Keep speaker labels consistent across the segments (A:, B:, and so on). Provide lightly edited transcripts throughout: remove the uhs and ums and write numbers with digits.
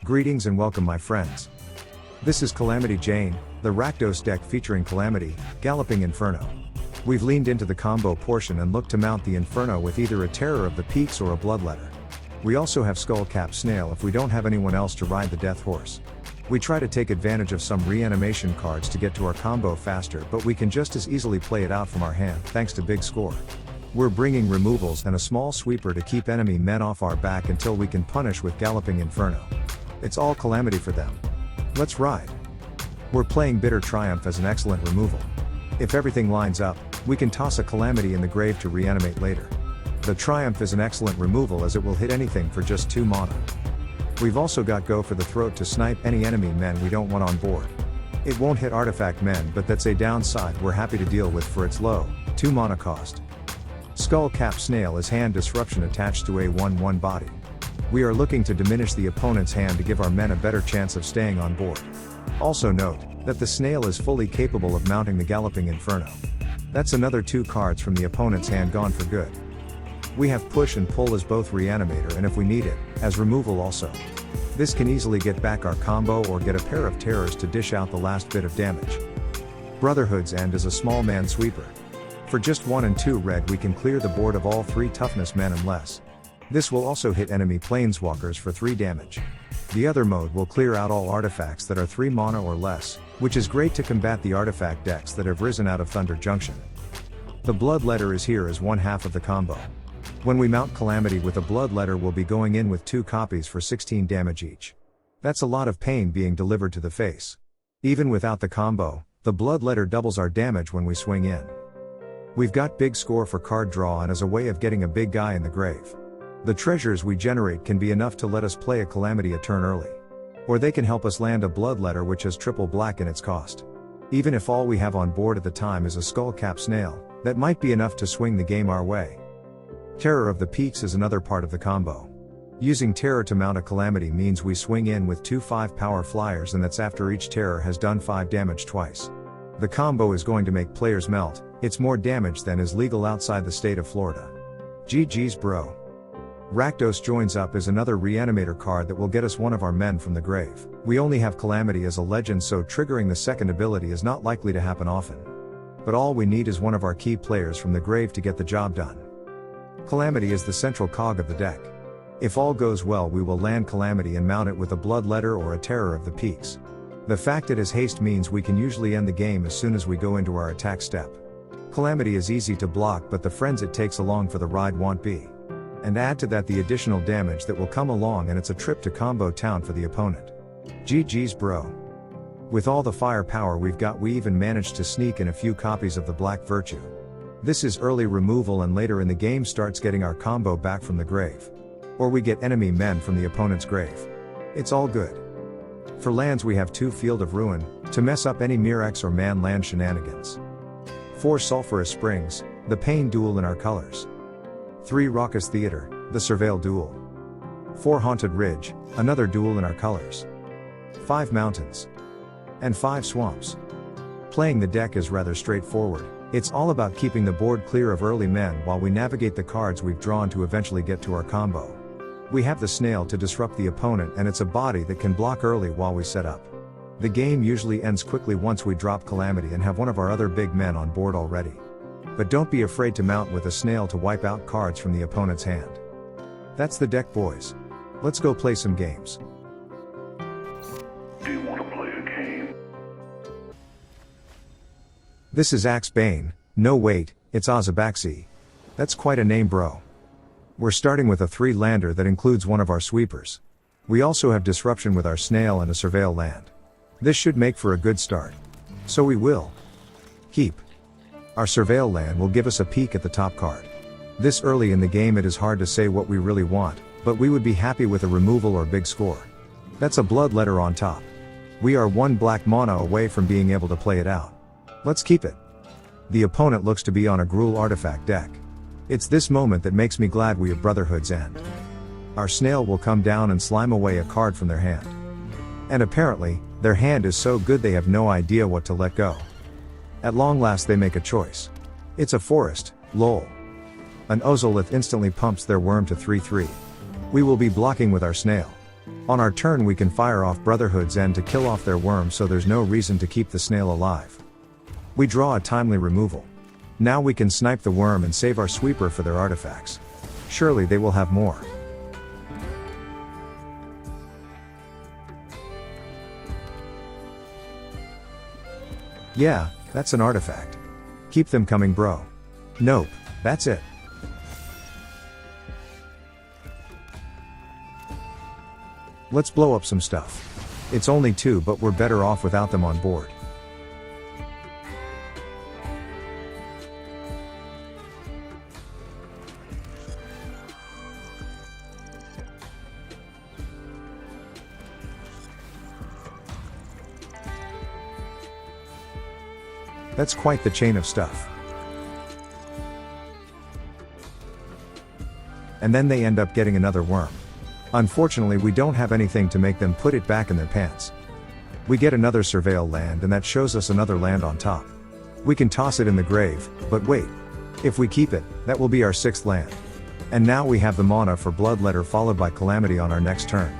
A: Greetings and welcome my friends. This is Calamity Jane, the Rakdos deck featuring Calamity, Galloping Inferno. We've leaned into the combo portion and looked to mount the Inferno with either a Terror of the Peaks or a Bloodletter. We also have Skullcap Snail if we don't have anyone else to ride the death horse. We try to take advantage of some reanimation cards to get to our combo faster, but we can just as easily play it out from our hand thanks to big score. We're bringing removals and a small sweeper to keep enemy men off our back until we can punish with Galloping Inferno. It's all Calamity for them. Let's ride. We're playing Bitter Triumph as an excellent removal. If everything lines up, we can toss a Calamity in the grave to reanimate later. The Triumph is an excellent removal as it will hit anything for just 2 mana. We've also got Go for the Throat to snipe any enemy men we don't want on board. It won't hit artifact men, but that's a downside we're happy to deal with for its low, 2 mana cost. Skullcap Snail is hand disruption attached to a 1/1 body. We are looking to diminish the opponent's hand to give our men a better chance of staying on board. Also note, that the Snail is fully capable of mounting the Galloping Inferno. That's another 2 cards from the opponent's hand gone for good. We have Push and Pull as both Reanimator and if we need it, as removal also. This can easily get back our combo or get a pair of Terrors to dish out the last bit of damage. Brotherhood's End is a small man sweeper. For just 1 and 2 red we can clear the board of all 3 toughness men and less. This will also hit enemy planeswalkers for 3 damage. The other mode will clear out all artifacts that are 3 mana or less, which is great to combat the artifact decks that have risen out of Thunder Junction. The Bloodletter is here as one half of the combo. When we mount Calamity with a Bloodletter, we'll be going in with 2 copies for 16 damage each. That's a lot of pain being delivered to the face. Even without the combo, the Bloodletter doubles our damage when we swing in. We've got big score for card draw and as a way of getting a big guy in the grave. The treasures we generate can be enough to let us play a Calamity a turn early. Or they can help us land a Bloodletter which has triple black in its cost. Even if all we have on board at the time is a Skullcap Snail, that might be enough to swing the game our way. Terror of the Peaks is another part of the combo. Using Terror to mount a Calamity means we swing in with 2 5-power flyers, and that's after each Terror has done 5 damage twice. The combo is going to make players melt. It's more damage than is legal outside the state of Florida. GG's bro. Rakdos Joins Up is another reanimator card that will get us one of our men from the grave. We only have Calamity as a legend, so triggering the second ability is not likely to happen often. But all we need is one of our key players from the grave to get the job done. Calamity is the central cog of the deck. If all goes well, we will land Calamity and mount it with a Bloodletter or a Terror of the Peaks. The fact it has haste means we can usually end the game as soon as we go into our attack step. Calamity is easy to block, but the friends it takes along for the ride won't be. And add to that the additional damage that will come along, and it's a trip to combo town for the opponent. GG's bro. With all the firepower we've got, we even managed to sneak in a few copies of the Black Virtue. This is early removal, and later in the game starts getting our combo back from the grave. Or we get enemy men from the opponent's grave. It's all good. For lands we have 2 Field of Ruin, to mess up any Mirrex or man land shenanigans. 4 Sulphurous Springs, the Pain Duel in our colors. 3 Raucous Theater, the Surveil Duel. 4 Haunted Ridge, another duel in our colors. 5 Mountains. And 5 Swamps. Playing the deck is rather straightforward. It's all about keeping the board clear of early men while we navigate the cards we've drawn to eventually get to our combo. We have the Snail to disrupt the opponent, and it's a body that can block early while we set up. The game usually ends quickly once we drop Calamity and have one of our other big men on board already. But don't be afraid to mount with a Snail to wipe out cards from the opponent's hand. That's the deck, boys. Let's go play some games.
B: Do you want to play a game?
A: This is Axebane. No wait, it's Azabaxi. That's quite a name, bro. We're starting with a 3-lander that includes one of our sweepers. We also have Disruption with our Snail and a Surveil land. This should make for a good start. So we will keep. Our Surveil land will give us a peek at the top card. This early in the game it is hard to say what we really want, but we would be happy with a removal or big score. That's a Bloodletter on top. We are 1 black mana away from being able to play it out. Let's keep it. The opponent looks to be on a Gruul artifact deck. It's this moment that makes me glad we have Brotherhood's End. Our Snail will come down and slime away a card from their hand. And apparently, their hand is so good they have no idea what to let go. At long last they make a choice. It's a forest, lol. An Ozolith instantly pumps their worm to 3/3. We will be blocking with our Snail. On our turn we can fire off Brotherhood's End to kill off their worm, so there's no reason to keep the snail alive. We draw a timely removal. Now we can snipe the worm and save our sweeper for their artifacts. Surely they will have more. Yeah, that's an artifact. Keep them coming, bro. Nope, that's it. Let's blow up some stuff. It's only 2, but we're better off without them on board. That's quite the chain of stuff. And then they end up getting another worm. Unfortunately, we don't have anything to make them put it back in their pants. We get another surveil land, and that shows us another land on top. We can toss it in the grave, but wait. If we keep it, that will be our 6th land. And now we have the mana for Bloodletter followed by Calamity on our next turn.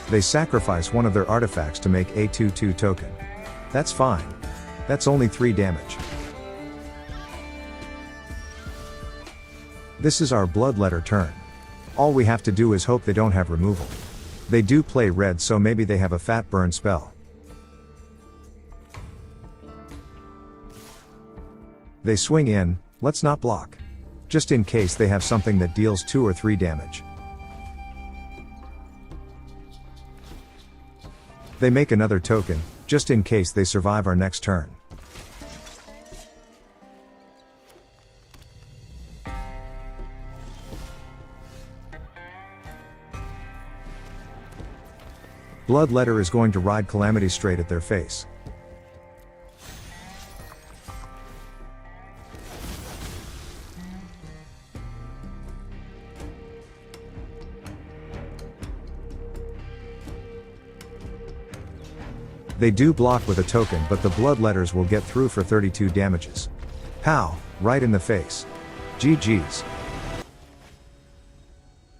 A: They sacrifice one of their artifacts to make a 2/2 token. That's fine. That's only 3 damage. This is our Bloodletter turn. All we have to do is hope they don't have removal. They do play red, so maybe they have a fat burn spell. They swing in, let's not block. Just in case they have something that deals 2 or 3 damage. They make another token, just in case they survive our next turn. Bloodletter is going to ride Calamity straight at their face. They do block with a token, but the Bloodletters will get through for 32 damages. Pow! Right in the face. GG's.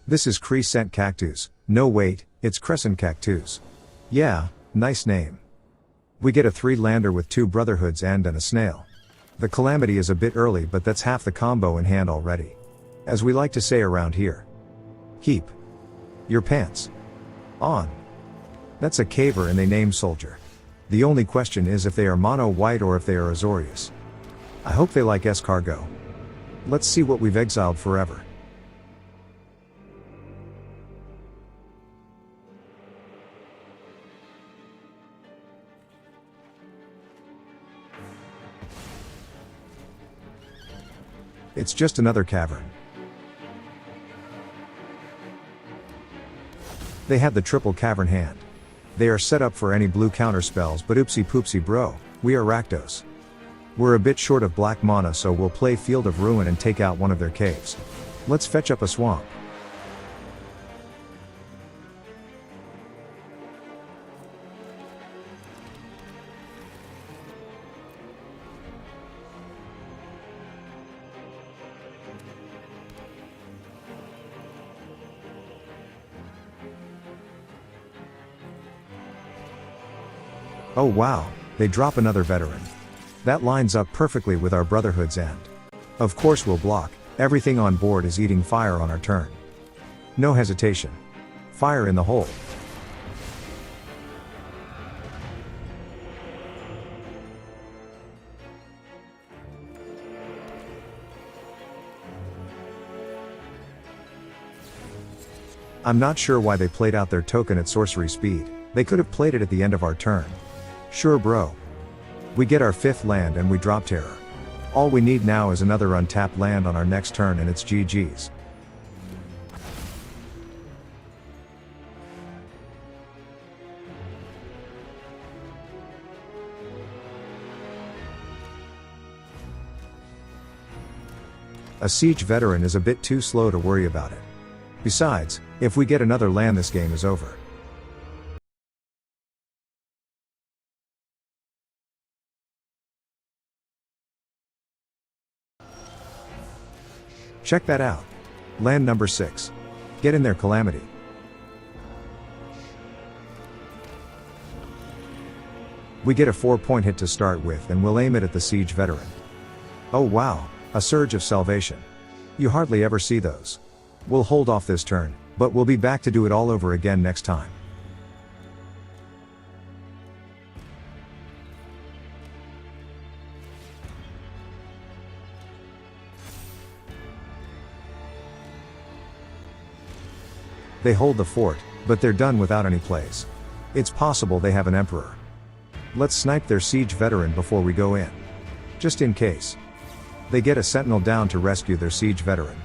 A: This is Crescent Cactus. No wait, it's Crescent Cactus. Yeah, nice name. We get a 3-lander with 2 Brotherhood's End and a snail. The Calamity is a bit early, but that's half the combo in hand already. As we like to say around here. Keep your pants on. That's a caver and they name Soldier. The only question is if they are mono white or if they are Azorius. I hope they like escargot. Let's see what we've exiled forever. It's just another cavern. They have the triple cavern hand. They are set up for any blue counter spells, but oopsie poopsie bro, we are Rakdos. We're a bit short of black mana, so we'll play Field of Ruin and take out one of their caves. Let's fetch up a swamp. Oh wow, they drop another veteran. That lines up perfectly with our Brotherhood's End. Of course we'll block, everything on board is eating fire on our turn. No hesitation. Fire in the hole. I'm not sure why they played out their token at sorcery speed. They could have played it at the end of our turn. Sure bro. We get our 5th land and we drop Terror. All we need now is another untapped land on our next turn and it's GG's. A siege veteran is a bit too slow to worry about it. Besides, if we get another land this game is over. Check that out. Land number 6. Get in there, Calamity. We get a 4-point hit to start with and we'll aim it at the Siege Veteran. Oh wow, a Surge of Salvation. You hardly ever see those. We'll hold off this turn, but we'll be back to do it all over again next time. They hold the fort, but they're done without any plays. It's possible they have an Emperor. Let's snipe their Siege Veteran before we go in. Just in case. They get a Sentinel down to rescue their Siege Veteran.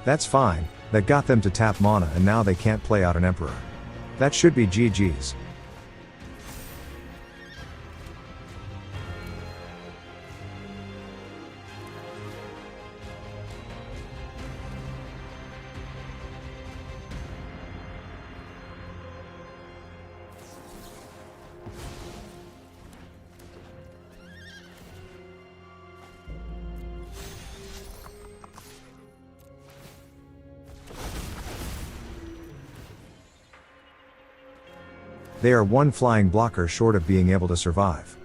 A: That's fine, that got them to tap mana and now they can't play out an Emperor. That should be GG's. They are one flying blocker short of being able to survive.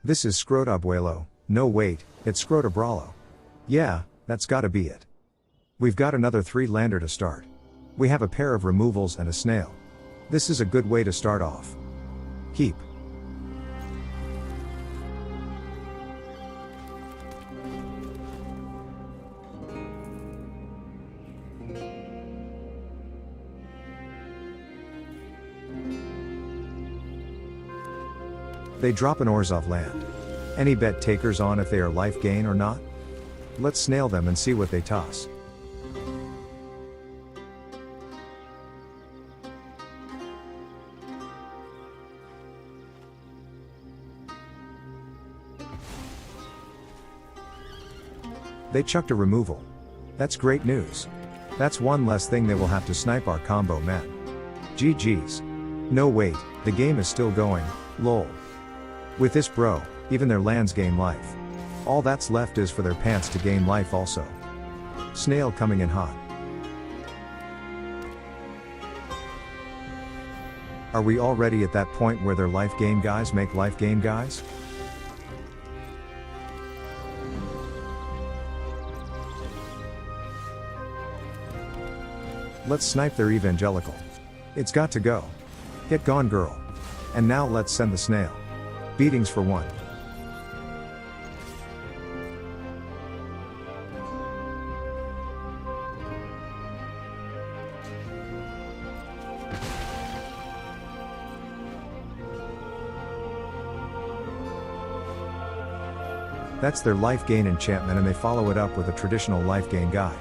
A: This is Scrotabuelo. No wait, it's Scrotabralo. Yeah, that's gotta be it. We've got another 3-lander to start. We have a pair of removals and a snail. This is a good way to start off. Keep. They drop an Orzhov land. Any bet takers on if they are life gain or not? Let's snail them and see what they toss. They chucked a removal. That's great news. That's one less thing they will have to snipe our combo men. GG's. No wait, the game is still going, lol. With this bro, even their lands gain life. All that's left is for their pants to gain life also. Snail coming in hot. Are we already at that point where their life gain guys make life gain guys? Let's snipe their evangelical. It's got to go. Get gone, girl. And now let's send the snail. Beatings for 1. That's their life gain enchantment and they follow it up with a traditional life gain guy.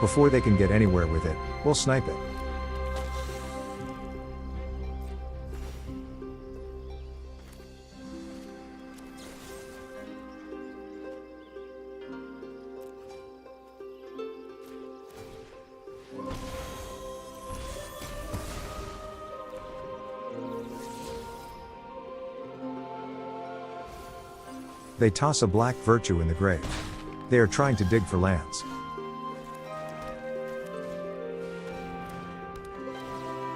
A: Before they can get anywhere with it, we'll snipe it. They toss a black virtue in the grave. They are trying to dig for lands.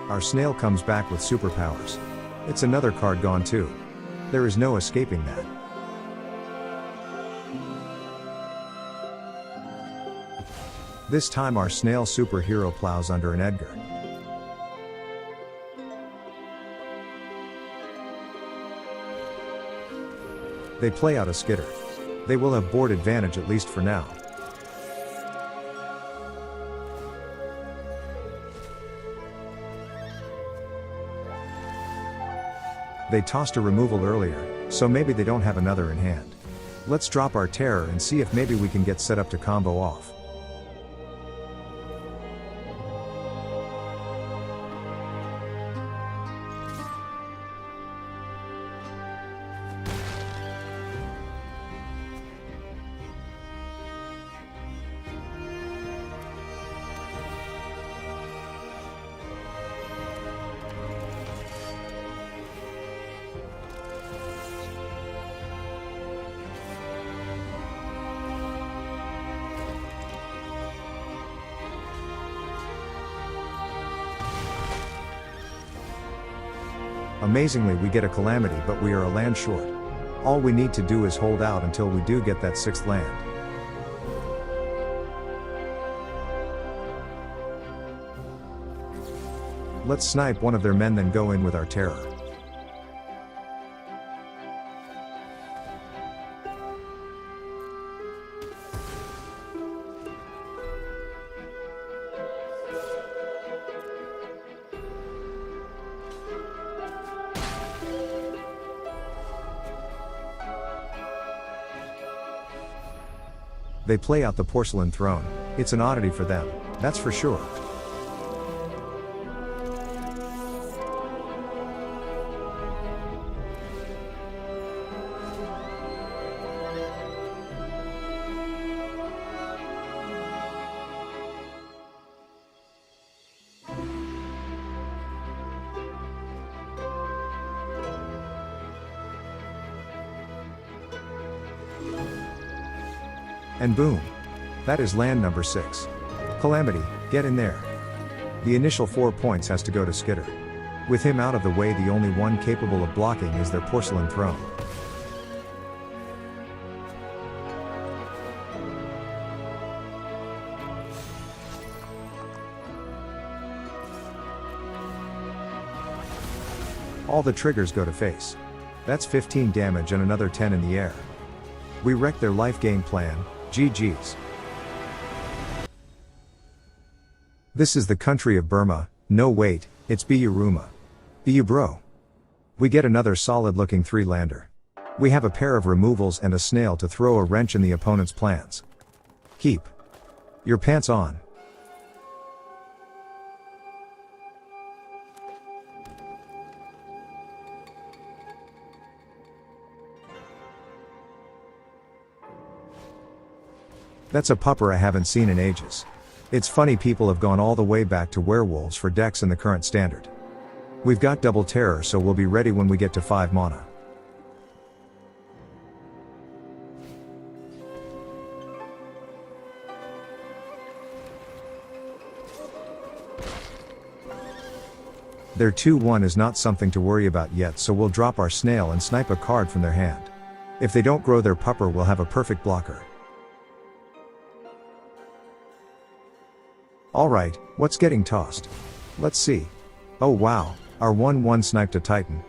A: Our snail comes back with superpowers. It's another card gone too. There is no escaping that. This time our snail superhero plows under an Edgar. They play out a Skitter. They will have board advantage at least for now. They tossed a removal earlier, so maybe they don't have another in hand. Let's drop our terror and see if maybe we can get set up to combo off. Amazingly we get a Calamity, but we are a land short. All we need to do is hold out until we do get that 6th land. Let's snipe one of their men, then go in with our terror. They play out the Porcelain Throne. It's an oddity for them, that's for sure. And boom! That is land number 6. Calamity, get in there. The initial 4 points has to go to Skitter. With him out of the way, the only one capable of blocking is their Porcelain Throne. All the triggers go to face. That's 15 damage and another 10 in the air. We wrecked their life game plan. GG's. This is the country of Burma. No wait, it's Biyuruma. Biyu bro. We get another solid looking 3-lander. We have a pair of removals and a snail to throw a wrench in the opponent's plans. Keep your pants on. That's a pupper I haven't seen in ages. It's funny people have gone all the way back to werewolves for decks in the current standard. We've got double terror, so we'll be ready when we get to 5 mana. Their 2/1 is not something to worry about yet, so we'll drop our snail and snipe a card from their hand. If they don't grow their pupper, we'll have a perfect blocker. Alright, what's getting tossed? Let's see. Oh wow, our 1/1 sniped a Titan.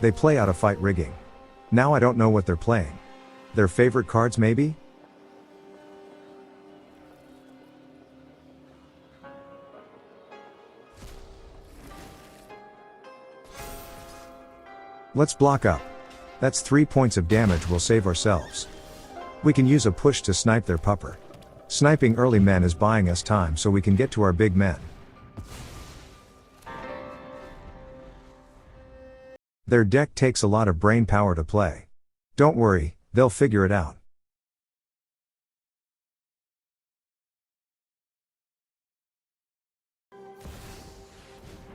A: They play out a fight rigging. Now I don't know what they're playing. Their favorite cards maybe? Let's block up. That's 3 points of damage, we'll save ourselves. We can use a push to snipe their pupper. Sniping early men is buying us time so we can get to our big men. Their deck takes a lot of brain power to play. Don't worry, they'll figure it out.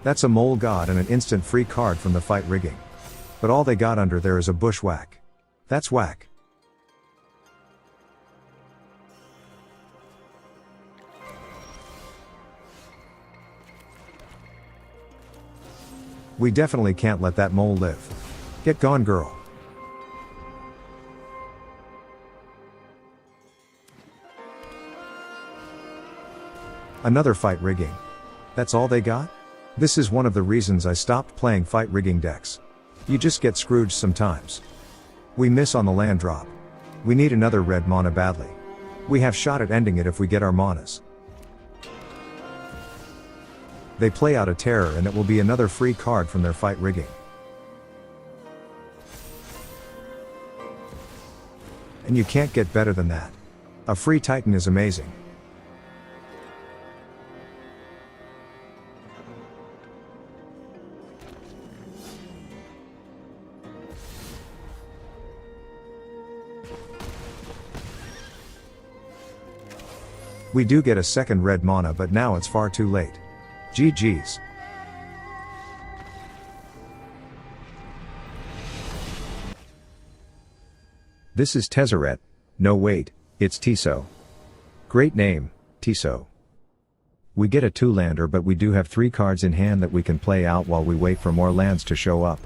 A: That's a mole god and an instant free card from the fight rigging. But all they got under there is a bushwhack. That's whack. We definitely can't let that mole live. Get gone, girl. Another fight rigging. That's all they got? This is one of the reasons I stopped playing fight rigging decks. You just get scrooged sometimes. We miss on the land drop. We need another red mana badly. We have shot at ending it if we get our manas. They play out a terror and it will be another free card from their fight rigging. And you can't get better than that. A free Titan is amazing. We do get a second red mana, but now it's far too late. GG's. This is Tezzeret. No wait, it's Tiso. Great name, Tiso. We get a 2-lander, but we do have 3 cards in hand that we can play out while we wait for more lands to show up.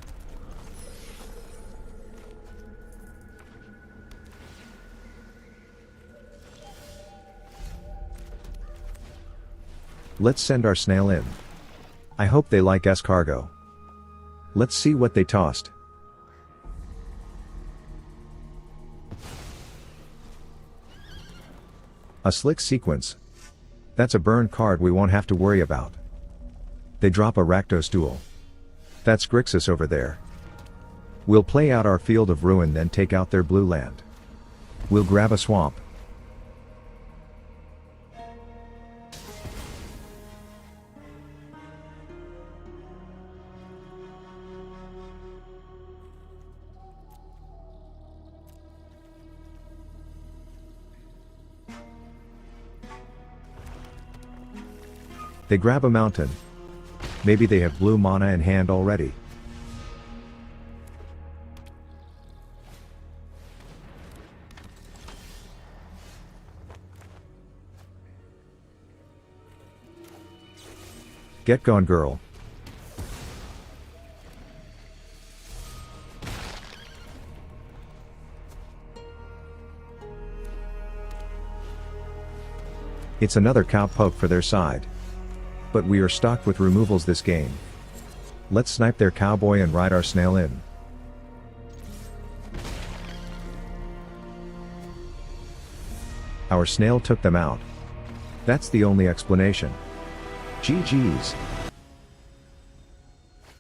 A: Let's send our snail in. I hope they like escargot. Let's see what they tossed. A slick sequence. That's a burn card we won't have to worry about. They drop a Rakdos duel. That's Grixis over there. We'll play out our Field of Ruin, then take out their blue land. We'll grab a swamp. They grab a mountain. Maybe they have blue mana in hand already. Get gone, girl. It's another cowpoke for their side. But we are stocked with removals this game. Let's snipe their cowboy and ride our snail in. Our snail took them out. That's the only explanation. GG's.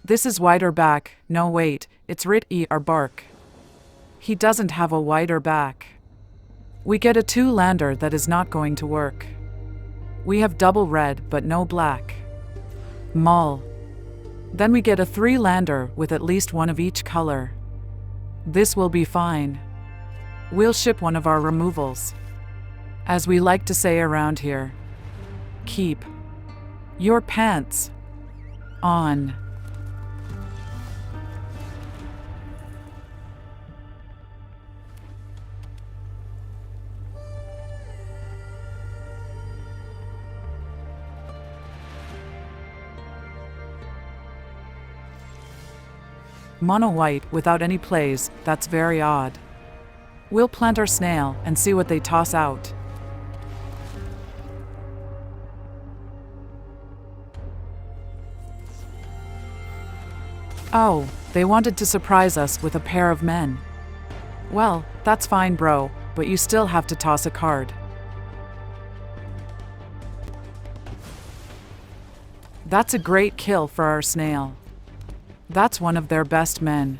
B: This is wider back. No wait, it's Rit-E or bark. He doesn't have a wider back. We get a 2-lander that is not going to work. We have double red but no black. Mull. Then we get a 3-lander with at least one of each color. This will be fine. We'll ship one of our removals. As we like to say around here, keep your pants on. Mono white without any plays, that's very odd. We'll plant our snail and see what they toss out. Oh, they wanted to surprise us with a pair of men. Well, that's fine, bro, but you still have to toss a card. That's a great kill for our snail. That's one of their best men.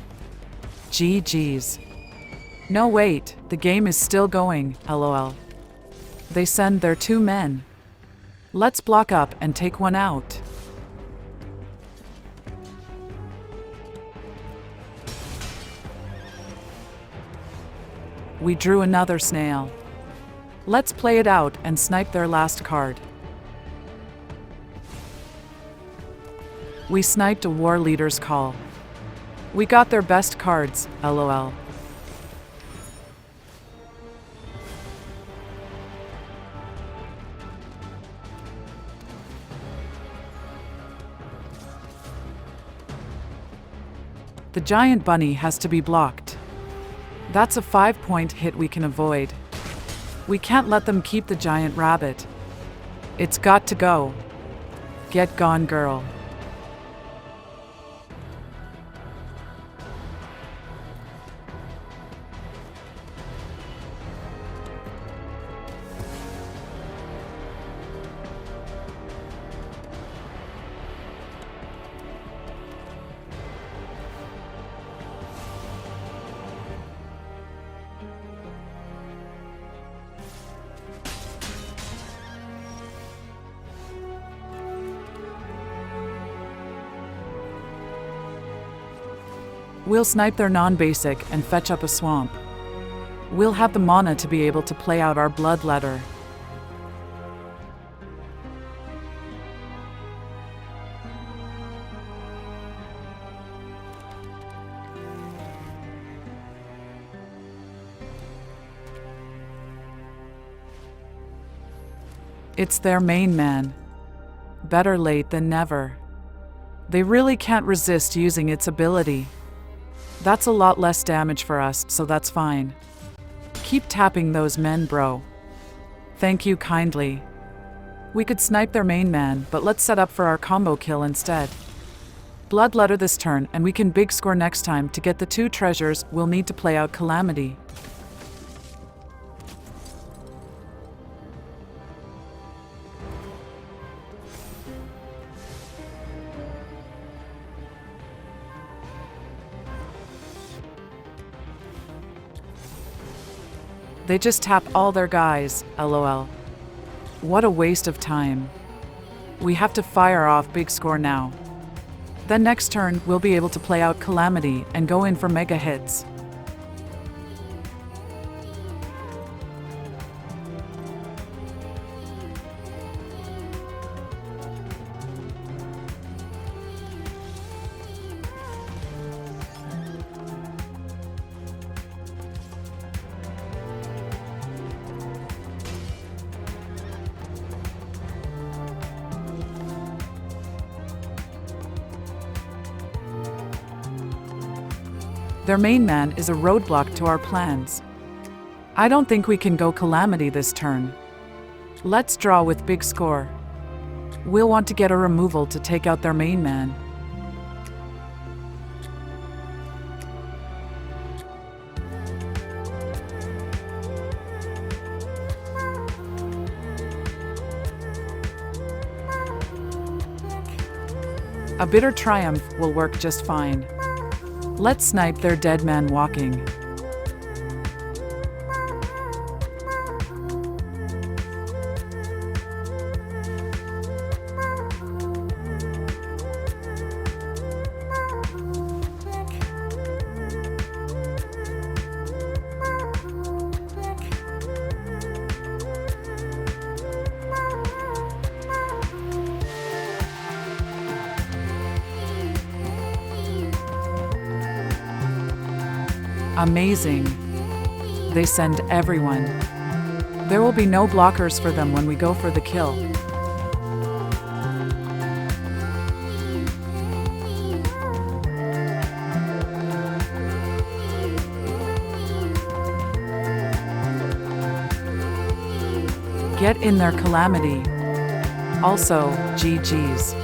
B: GG's. No wait, the game is still going, lol. They send their 2 men. Let's block up and take one out. We drew another snail. Let's play it out and snipe their last card. We sniped a war leader's call. We got their best cards, lol. The giant bunny has to be blocked. That's a 5-point hit we can avoid. We can't let them keep the giant rabbit. It's got to go. Get gone, girl. We'll snipe their non-basic and fetch up a swamp. We'll have the mana to be able to play out our Bloodletter. It's their main man. Better late than never. They really can't resist using its ability. That's a lot less damage for us, so that's fine. Keep tapping those men, bro. Thank you kindly. We could snipe their main man, but let's set up for our combo kill instead. Bloodletter this turn, and we can big score next time. To get the 2 treasures, we'll need to play out Calamity. They just tap all their guys, lol. What a waste of time. We have to fire off big score now. Then next turn, we'll be able to play out Calamity and go in for mega hits. Their main man is a roadblock to our plans. I don't think we can go Calamity this turn. Let's draw with big score. We'll want to get a removal to take out their main man. A bitter triumph will work just fine. Let's snipe their dead man walking. Amazing. They send everyone. There will be no blockers for them when we go for the kill. Get in their Calamity. Also, GG's.